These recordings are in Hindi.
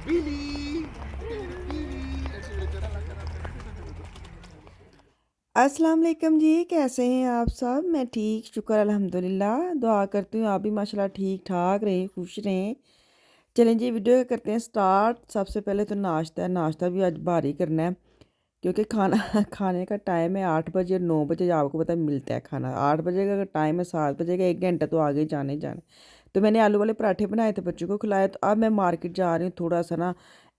Billy, Billy, ऐसे बोले चला ला करा अस्सलाम वालेकुम जी, कैसे हैं आप सब? मैं ठीक, शुक्र अल्हम्दुलिल्लाह। दुआ करती हूँ आप भी माशाल्लाह ठीक ठाक रहें, खुश रहें। चलें जी, वीडियो करते हैं स्टार्ट। सबसे पहले तो नाश्ता है, नाश्ता भी आज भारी करना है क्योंकि खाना खाने का टाइम है 8 बजे और 9 बजे आपको पता है मिलता है खाना। 8 बजे का अगर टाइम है, 7 बजे का 1 घंटा तो आगे जाने ही जाना है। तो मैंने आलू वाले पराठे बनाए थे, बच्चों को खिलाए। तो अब मैं मार्केट जा रही हूँ, थोड़ा सा ना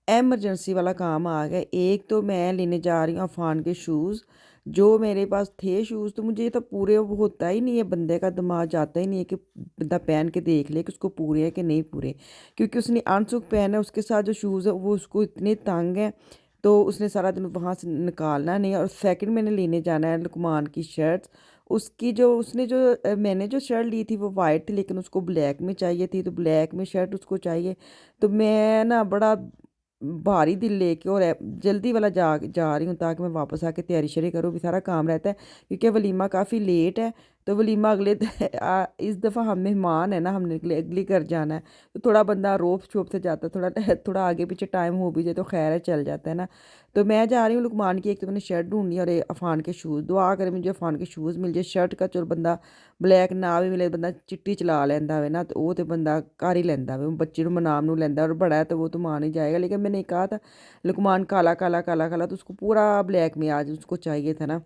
एमरजेंसी वाला काम आ गया। एक तो मैं लेने जा रही हूँ अफान के शूज़, जो मेरे पास थे शूज़। तो मुझे ये तो पूरे वो होता ही नहीं है, बंदे का दिमाग जाता ही नहीं है कि बंदा पहन के देख ले कि उसको पूरे हैं कि नहीं पूरे, क्योंकि उसने अनसुख पहना है, उसके साथ जो शूज़ है वो उसको इतने तंग है। तो उसने सारा दिन वहाँ से निकालना नहीं है। और सेकंड मैंने लेने जाना है लुकमान की शर्ट्स। उसकी जो उसने जो मैंने जो शर्ट ली थी वो वाइट थी, लेकिन उसको ब्लैक में चाहिए थी, तो ब्लैक में शर्ट उसको चाहिए। तो मैं ना बड़ा भारी दिल लेके और जल्दी वाला जा जा रही हूँ ताकि मैं वापस आके तैयारी शरी करूँ, भी सारा काम रहता है क्योंकि वलीमा काफ़ी लेट है। तो वलीमा इस दफ़ा हम मेहमान है ना, हमने अगली घर जाना है। तो थोड़ा बंदा रोप छोप से जाता है, थोड़ा थोड़ा आगे पीछे टाइम हो भी जाए तो खैर है, चल जाता है ना। तो मैं जा रही हूँ लुकमान की। एक तो मैंने शर्ट ढूंढनी है और एक अफान के शूज़। दुआ करे मुझे अफान के शूज़ मिल जाए। शर्ट का चलो बंदा ब्लैक ना भी मिले, बंदा चिट्टी चला लेंदा वे ना, तो वो तो बंदा कर ही लेंदा वे। बच्चे ਨੂੰ मनाम ਨੂੰ ਲੈਂਦਾ और बड़ा है तो वो तो मान ही जाएगा। लेकिन मैंने कहा था लुकमान काला काला काला काला, तो उसको पूरा ब्लैक में आज उसको चाहिए था ना।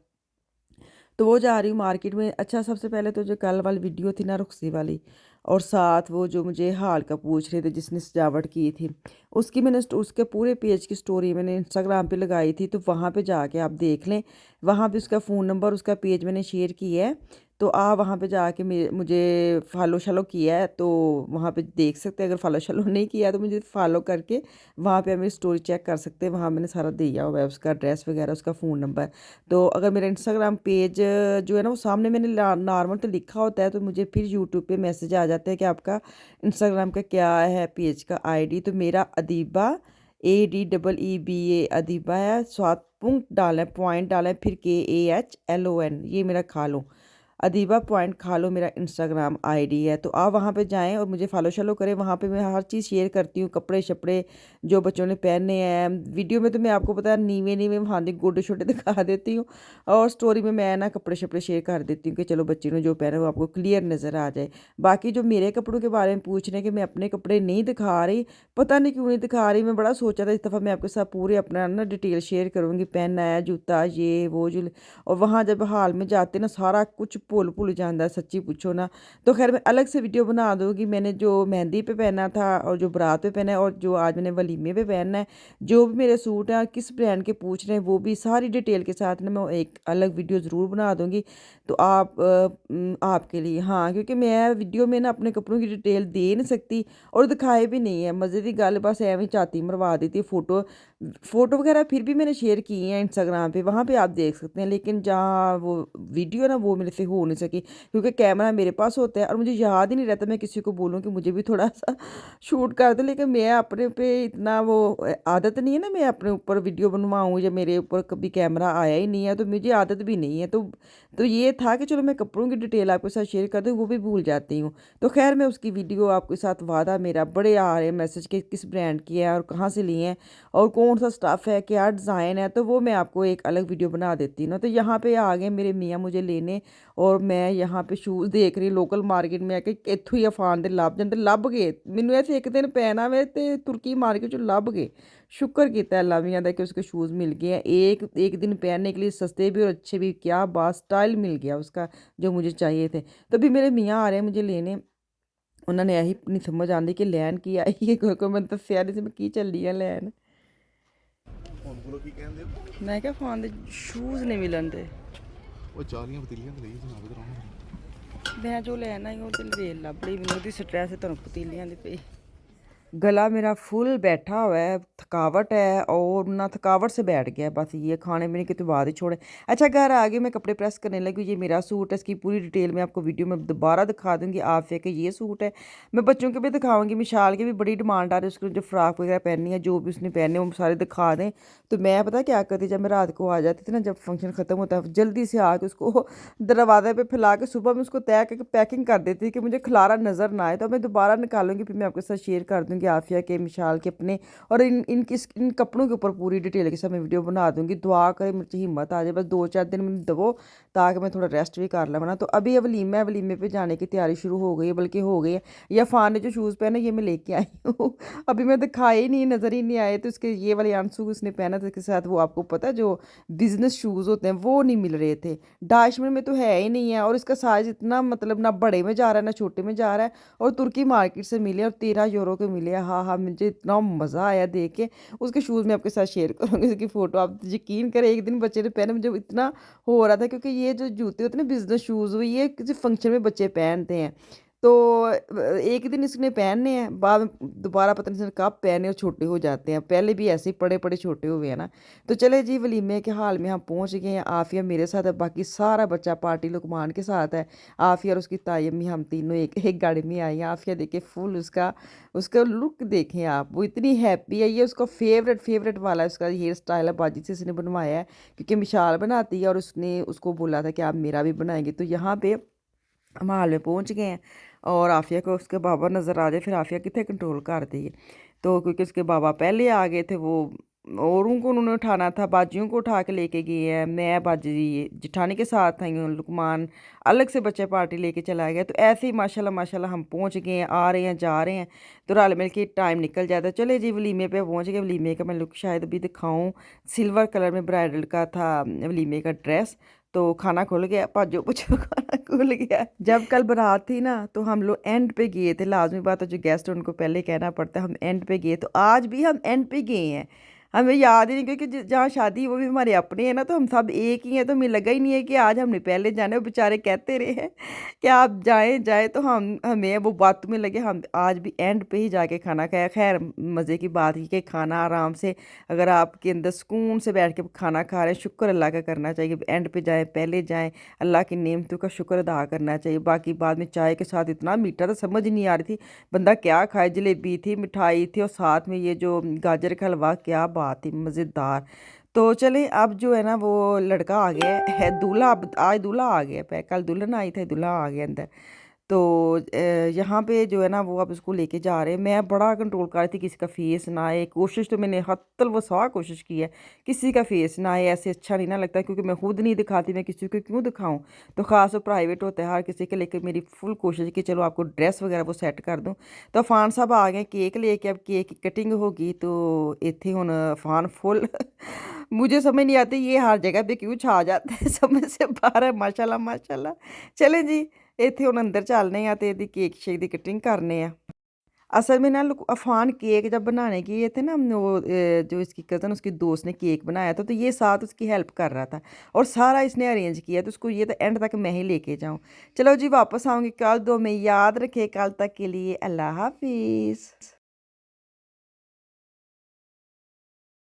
तो वो जा रही हूँ मार्केट में। अच्छा, सबसे पहले तो जो कल वाली वीडियो थी ना रुखसी वाली, और साथ वो जो मुझे हाल का पूछ रहे थे जिसने सजावट की थी, उसकी मैंने उसके पूरे पेज की स्टोरी मैंने इंस्टाग्राम पे लगाई थी। तो वहाँ पे जाके आप देख लें, वहाँ पे उसका फ़ोन नंबर उसका पेज मैंने शेयर किया है। तो आप वहाँ पे जाके मुझे फ़ॉलो शॉलो किया है तो वहाँ पे देख सकते हैं। अगर फ़ॉलो शॉलो नहीं किया तो मुझे फ़ॉलो करके वहाँ पे आप मेरी स्टोरी चेक कर सकते हैं। वहाँ मैंने सारा दिया हुआ है, उसका एड्रेस वगैरह, उसका फ़ोन नंबर। तो अगर मेरा इंस्टाग्राम पेज जो है ना वो सामने मैंने नॉर्मल तो लिखा होता है, तो मुझे फिर यूट्यूब पे मैसेज आ जाता है कि आपका इंस्टाग्राम का क्या है पेज का आईडी। तो मेरा अदीबा ADEEBA अदीबा है। स्वात पुंक्ट डालें, पॉइंट डालें, फिर KAHLON, ये मेरा खा लो अदीबा पॉइंट खा लो मेरा इंस्टाग्राम आईडी है। तो आप वहाँ पे जाएं और मुझे फॉलो शॉलो करें। वहाँ पे मैं हर चीज़ शेयर करती हूँ, कपड़े शपड़े जो बच्चों ने पहने हैं। वीडियो में तो मैं आपको पता है नीवे नीवे वहाँ के गोडे छोटे दिखा देती हूँ, और स्टोरी में मैं ना कपड़े शपड़े शेयर कर देती हूँ कि चलो बच्चे ने जो पहना वो आपको क्लियर नज़र आ जाए। बाकी जो मेरे कपड़ों के बारे में पूछ रहे हैं कि मैं अपने कपड़े नहीं दिखा रही, पता नहीं क्यों नहीं दिखा रही। मैं बड़ा सोचा था इस दफ़ा मैं आपके साथ पूरे अपना ना डिटेल शेयर करूँगी, पेन है, जूता, ये वो जो। और वहाँ जब हाल में जाते ना सारा कुछ भुल भुल जाता है, सच्ची पूछो ना। तो खैर मैं अलग से वीडियो बना दूँगी, मैंने जो मेहंदी पे पहना था और जो बारात पे पहना है और जो आज मैंने वलीमे पे पहनना है, जो भी मेरे सूट हैं किस ब्रांड के पूछ रहे हैं, वो भी सारी डिटेल के साथ ना मैं एक अलग वीडियो ज़रूर बना दूँगी। तो आपके लिए, हाँ, क्योंकि मैं वीडियो में ना अपने कपड़ों की डिटेल दे नहीं सकती और दिखाए भी नहीं है। मज़े की गल बस एवं झाती मरवा दी थी। फ़ोटो वगैरह फिर भी मैंने शेयर किए हैं इंस्टाग्राम पे, वहाँ पे आप देख सकते हैं। लेकिन जहाँ वो वीडियो ना वो मेरे से हो नहीं सकी क्योंकि कैमरा मेरे पास होता है और मुझे याद ही नहीं रहता मैं किसी को बोलूँ कि मुझे भी थोड़ा सा शूट कर दे। लेकिन मैं अपने पे इतना वो आदत नहीं है ना, मैं अपने ऊपर वीडियो बनवाऊँ, या मेरे ऊपर कभी कैमरा आया ही नहीं है तो मुझे आदत भी नहीं है। तो ये था कि चलो मैं कपड़ों की डिटेल आपके साथ शेयर कर दूँ, वो भी भूल जाती हूँ। तो खैर मैं उसकी वीडियो आपके साथ, वादा मेरा, बड़े आ रहे हैं मैसेज के किस ब्रांड की है और कहाँ से लिए हैं और कौन सा स्टफ़ है, क्या डिज़ाइन है, तो वो मैं आपको एक अलग वीडियो बना देती हूँ ना। तो यहाँ पे आ गए मेरे मियाँ मुझे लेने, और मैं यहाँ पे शूज़ देख रही लोकल मार्केट में आके इत्थों ही अफान दे लभ जाते, लभ गए मैनू ऐसे एक दिन पहना वे तो तुर्की मार्केट चो लभ गए। शुक्र किया अल्लाह मियाँ दा कि उसके शूज़ मिल गए हैं, एक एक दिन पहनने के लिए, सस्ते भी और अच्छे भी। क्या बात, स्टाइल मिल गया उसका जो मुझे चाहिए थे। तो अभी मेरे मियाँ आ रहे हैं मुझे लेने। उन्होंने यही नहीं समझ आती कि लैन की आई है, क्योंकि मैं दस्या नहीं सी मैं की चली हाँ लैन। ਹੁਣ ਬੋਲੋ ਕੀ ਕਹਿੰਦੇ ਹੋ? मैं क्या फोन दे शूज़ नहीं मिलन दे। ਉਹ ਚਾਲੀਆਂ ਪਤੀਲੀਆਂ ਤੇ ਲਈ ਜਨਾਬ ਇਧਰ ਆਉਣਾ मैं जो लैना ही वो दिल रेल लभ रही मैनू, स्ट्रैस है तुहानू पतीलियां दी पई। गला मेरा फुल बैठा हुआ है, थकावट है और ना थकावट से बैठ गया है, बस ये खाने पीने के तो बाद ही छोड़े। अच्छा, घर आ गए, मैं कपड़े प्रेस करने लगी। ये मेरा सूट है, इसकी पूरी डिटेल मैं आपको वीडियो में दोबारा दिखा दूंगी। आफिया के ये सूट है, मैं बच्चों के भी दिखाऊंगी। मिशाल की भी बड़ी डिमांड आ रही है, उसको जो फ्रॉक वगैरह पहननी है, जो भी उसने पहने वो सारे दिखा दें। तो मैं पता क्या करती, जब मैं रात को आ जाती थी ना, जब फंक्शन ख़त्म होता है, जल्दी से आके उसको दरवाजे पे फैला के सुबह मैं उसको तय करके पैकिंग कर देती थी कि मुझे खलारा नज़र ना आए। तो मैं दोबारा निकालूंगी, फिर मैं आपके साथ शेयर कर दूँगी दूँगी आफिया के, मिशाल के, अपने और इन कपड़ों के ऊपर पूरी डिटेल के साथ मैं वीडियो बना दूँगी। दुआ करें मुझे हिम्मत आ जाए, बस 2-4 दिन मुझे दो ताकि मैं थोड़ा रेस्ट भी कर लूँ ना। तो अभी वलीमा है, वलीमे पे जाने की तैयारी शुरू हो गई है, बल्कि हो गई है। ये अफ़ान ने जो शूज़ पहने ये मैं लेके आई हूँ अभी मैं दिखाए ही नहीं, नज़र ही नहीं आए। तो इसके ये वाले आंसू उसने पहना था, इसके साथ वो आपको पता है जो बिज़नेस शूज़ होते हैं वो नहीं मिल रहे थे। डाशमेल में तो है ही नहीं है, और इसका साइज़ इतना मतलब ना बड़े में जा रहा है ना छोटे में जा रहा है, और तुर्की मार्केट से मिले और 13 यूरो के मिले। हाँ हाँ, मुझे इतना मज़ा आया देख के। उसके शूज़ मैं आपके साथ शेयर करूँगी, उसकी फ़ोटो। आप यकीन करें एक दिन बच्चे ने पहने, मुझे इतना हो रहा था, क्योंकि ये जो जूते होते हैं ना बिज़नेस शूज़, वो ये किसी फंक्शन में बच्चे पहनते हैं। तो एक दिन इसने पहनने हैं, बाद में दोबारा पता नहीं इसने कब पहने और छोटे हो जाते हैं। पहले भी ऐसे ही पड़े पड़े छोटे हुए हैं ना। तो चले जी, वलीमे के हाल में हम पहुंच गए हैं। आफिया मेरे साथ है, बाकी सारा बच्चा पार्टी लुकमान के साथ है। आफिया और उसकी ताई अम्मी हम तीनों एक एक गाड़ी में आई हैं। आफिया देखे फुल उसका उसका लुक देखें आप, वो इतनी हैप्पी है। ये उसका फेवरेट वाला है, उसका हेयर स्टाइल है, बाजी से इसने बनवाया है, क्योंकि मिशाल बनाती है और उसने उसको बोला था कि आप मेरा भी बनाएंगे। तो यहाँ पे हम हाल में पहुंच गए हैं, और आफिया को उसके बाबा नज़र आ जाए, फिर आफिया कितने कंट्रोल कर दी है। तो क्योंकि उसके बाबा पहले आ गए थे, वो औरों को उन्होंने उठाना था, बाजियों को उठा के लेके गए हैं। मैं बाजी जिठानी के साथ आई हूँ, लुकमान अलग से बच्चे पार्टी लेके चला गया। तो ऐसे ही माशाल्लाह माशाल्लाह हम पहुँच गए हैं, आ रहे हैं जा रहे हैं, तो रल मिल के टाइम निकल जाता है। चले जी, वलीमे पे पहुँच गए। वलीमे का मैं लुक शायद अभी दिखाऊँ, सिल्वर कलर में ब्राइडल का था वलीमे का ड्रेस। तो खाना खुल गया, भाजो पूछो खाना खुल गया। जब कल बारात थी ना, तो हम लोग एंड पे गए थे। लाजमी बात है, जो गेस्ट है उनको पहले कहना पड़ता है, हम एंड पे गए। तो आज भी हम एंड पे गए हैं, हमें याद ही नहीं, क्योंकि जहाँ शादी वो भी हमारे अपने हैं ना, तो हम सब एक ही हैं। तो हमें लगा ही नहीं है कि आज हमने पहले जाना है। वो बेचारे कहते रहे हैं कि आप जाएं जाएं, तो हम हमें वो बातों में लगे हम आज भी एंड पे ही जाके खाना खाया। खैर मज़े की बात ही कि खाना आराम से, अगर आपके अंदर सुकून से बैठ के खाना खा रहे हैं, शुक्र अल्लाह का करना चाहिए। एंड पे जाएं, पहले जाएं, अल्लाह की नेमतों का शुक्र अदा करना चाहिए। बाकी बाद में चाय के साथ इतना मीठा था, समझ ही नहीं आ रही थी बंदा क्या खाए। जलेबी थी, मिठाई थी, और साथ में ये जो गाजर का हलवा, क्या बात थी, मज़ेदार। तो चले, अब जो है ना वो लड़का आ गया है, दूल्हा। अब आज दूल्हा आ गया है, कल दुल्हन आई थी, दूल्हा आ गया अंदर। तो यहाँ पे जो है ना वो अब उसको लेके जा रहे हैं। मैं बड़ा कंट्रोल कर रही थी किसी का फेस ना आए, कोशिश तो मैंने हत्तल वसा कोशिश की है किसी का फेस ना आए, ऐसे अच्छा नहीं ना लगता, क्योंकि मैं खुद नहीं दिखाती, मैं किसी को क्यों दिखाऊं। तो ख़ास तो प्राइवेट होता है हर किसी के, लेकर मेरी फुल कोशिश कि चलो आपको ड्रेस वगैरह वो सेट कर दूँ। तो अफान साहब आ गए केक लेके, अब केक की कटिंग होगी। तो इतने हूँ अफान फुल मुझे समझ नहीं आती ये हर जगह पे क्यों छा जाता है, समझ से बाहर है। माशाल्लाह माशाल्लाह। चलें जी, ਇੱਥੇ ਹੁਣ ਅੰਦਰ ਚੱਲਨੇ ਆ, ਤੇ ਇਹਦੀ केक शेक ਦੀ कटिंग करने ਆ। असल में ना अफान केक जब बनाने गए थे ना, वो जो इसकी कज़न उसकी दोस्त ने केक बनाया था, तो ये साथ उसकी हेल्प कर रहा था, और सारा इसने अरेंज किया। तो उसको ये तो एंड तक मैं ही लेके जाऊँ। चलो जी, वापस आऊँगी कल। दो में याद रखे, कल तक के लिए अल्लाह हाफिज़।